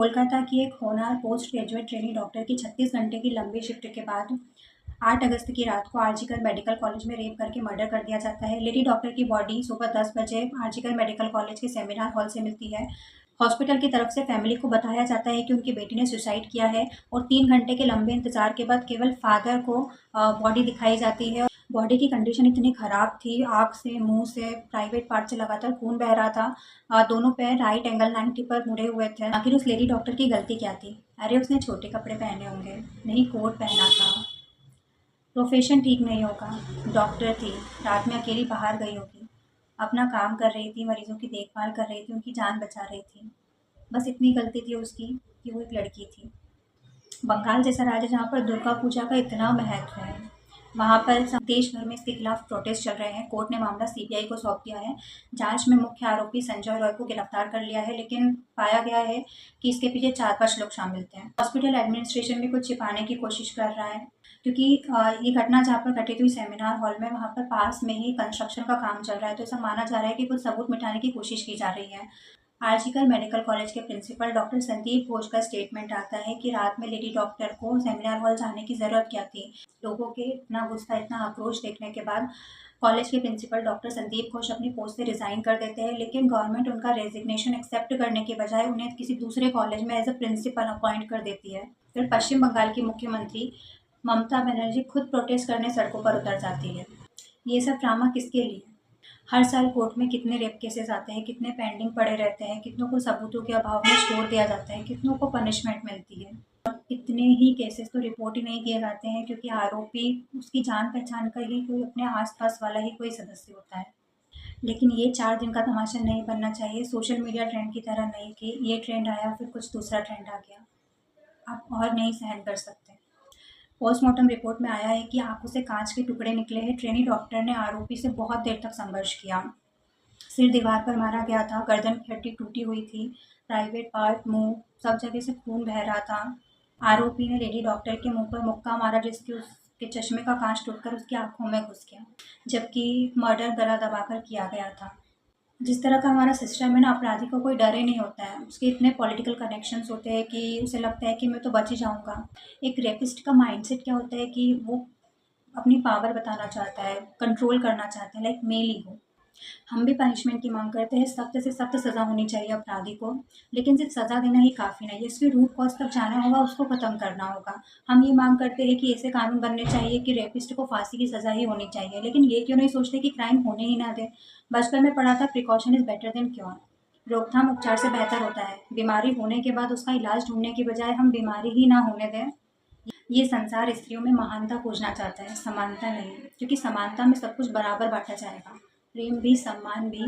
कोलकाता की एक होनहार पोस्ट ग्रेजुएट ट्रेनी डॉक्टर की 36 घंटे की लंबी शिफ्ट के बाद 8 अगस्त की रात को आरजीकर मेडिकल कॉलेज में रेप करके मर्डर कर दिया जाता है। लेडी डॉक्टर की बॉडी सुबह 10 बजे आरजीकर मेडिकल कॉलेज के सेमिनार हॉल से मिलती है। हॉस्पिटल की तरफ से फैमिली को बताया जाता है कि उनकी बेटी ने सुसाइड किया है और 3 घंटे के लंबे इंतजार के बाद केवल फादर को बॉडी दिखाई जाती है। बॉडी की कंडीशन इतनी ख़राब थी, आँख से, मुँह से, प्राइवेट पार्ट से लगातार खून बह रहा था। दोनों पैर राइट एंगल 90 पर मुड़े हुए थे। आखिर उस लेडी डॉक्टर की गलती क्या थी? अरे उसने छोटे कपड़े पहने होंगे, नहीं कोट पहना था। प्रोफेशन ठीक नहीं होगा, डॉक्टर थी, रात में अकेली बाहर गई होगी, अपना काम कर रही थी, मरीजों की देखभाल कर रही थी, उनकी जान बचा रही थी। बस इतनी गलती थी उसकी कि वो एक लड़की थी। बंगाल जैसा राज्य जहाँ पर दुर्गा पूजा का इतना महत्व है, वहाँ पर देश भर में इसके खिलाफ प्रोटेस्ट चल रहे हैं। कोर्ट ने मामला सीबीआई को सौंप दिया है। जांच में मुख्य आरोपी संजय रॉय को गिरफ्तार कर लिया है, लेकिन पाया गया है कि इसके पीछे 4-5 लोग शामिल थे। हॉस्पिटल एडमिनिस्ट्रेशन भी कुछ छिपाने की कोशिश कर रहा है, क्योंकि ये घटना जहाँ पर घटित हुई सेमिनार हॉल में, वहाँ पर पास में ही कंस्ट्रक्शन का काम चल रहा है, तो ऐसा माना जा रहा है कि कुछ सबूत मिटाने की कोशिश की जा रही है। आरजीकर मेडिकल कॉलेज के प्रिंसिपल डॉक्टर संदीप घोष का स्टेटमेंट आता है कि रात में लेडी डॉक्टर को सेमिनार हॉल जाने की ज़रूरत क्या थी। लोगों के इतना गुस्सा, इतना आक्रोश देखने के बाद कॉलेज के प्रिंसिपल डॉक्टर संदीप घोष अपनी पोस्ट से रिज़ाइन कर देते हैं, लेकिन गवर्नमेंट उनका रेजिग्नेशन एक्सेप्ट करने के बजाय उन्हें किसी दूसरे कॉलेज में एज अ प्रिंसिपल अपॉइंट कर देती है। फिर पश्चिम बंगाल की मुख्यमंत्री ममता बनर्जी खुद प्रोटेस्ट करने सड़कों पर उतर जाती है। ये सब ड्रामा किसके लिए? हर साल कोर्ट में कितने रेप केसेस आते हैं, कितने पेंडिंग पड़े रहते हैं, कितनों को सबूतों के अभाव में छोड़ दिया जाता है, कितनों को पनिशमेंट मिलती है। और इतने ही केसेस तो रिपोर्ट ही नहीं किए जाते हैं, क्योंकि आरोपी उसकी जान पहचान का ही कोई अपने आसपास वाला ही कोई सदस्य होता है। लेकिन ये 4 दिन का तमाशा नहीं बनना चाहिए, सोशल मीडिया ट्रेंड की तरह नहीं कि ये ट्रेंड आया फिर कुछ दूसरा ट्रेंड आ गया। आप और नहीं सहन कर सकते। पोस्टमार्टम रिपोर्ट में आया है कि आंखों से कांच के टुकड़े निकले हैं। ट्रेनी डॉक्टर ने आरोपी से बहुत देर तक संघर्ष किया। सिर दीवार पर मारा गया था, गर्दन की हड्डी टूटी हुई थी, प्राइवेट पार्ट, मुंह, सब जगह से खून बह रहा था। आरोपी ने लेडी डॉक्टर के मुंह पर मुक्का मारा, जिसकी उसके चश्मे का कांच टूटकर उसकी आंखों में घुस गया, जबकि मर्डर गला दबाकर किया गया था। जिस तरह का हमारा सिस्टम है ना, अपराधी को कोई डर ही नहीं होता है। उसके इतने पॉलिटिकल कनेक्शंस होते हैं कि उसे लगता है कि मैं तो बच ही जाऊंगा। एक रेपिस्ट का माइंडसेट क्या होता है कि वो अपनी पावर बताना चाहता है, कंट्रोल करना चाहता है, लाइक मेल ईगो। हम भी पनिशमेंट की मांग करते हैं, सख्त से सख्त सज़ा होनी चाहिए अपराधी को, लेकिन सिर्फ सज़ा देना ही काफ़ी नहीं है, इसके रूट कॉज तक जाना होगा, उसको ख़त्म करना होगा। हम ये मांग करते हैं कि ऐसे कानून बनने चाहिए कि रेपिस्ट को फांसी की सज़ा ही होनी चाहिए, लेकिन ये क्यों नहीं सोचते कि क्राइम होने ही ना दें। बचपन में पढ़ा था, precaution is better than cure. रोकथाम उपचार से बेहतर होता है। बीमारी होने के बाद उसका इलाज ढूंढने की बजाय हम बीमारी ही ना होने दें। ये संसार स्त्रियों में महानता खोजना चाहता है, समानता नहीं, क्योंकि समानता में सब कुछ बराबर बांटा जाएगा, प्रेम भी, सम्मान भी,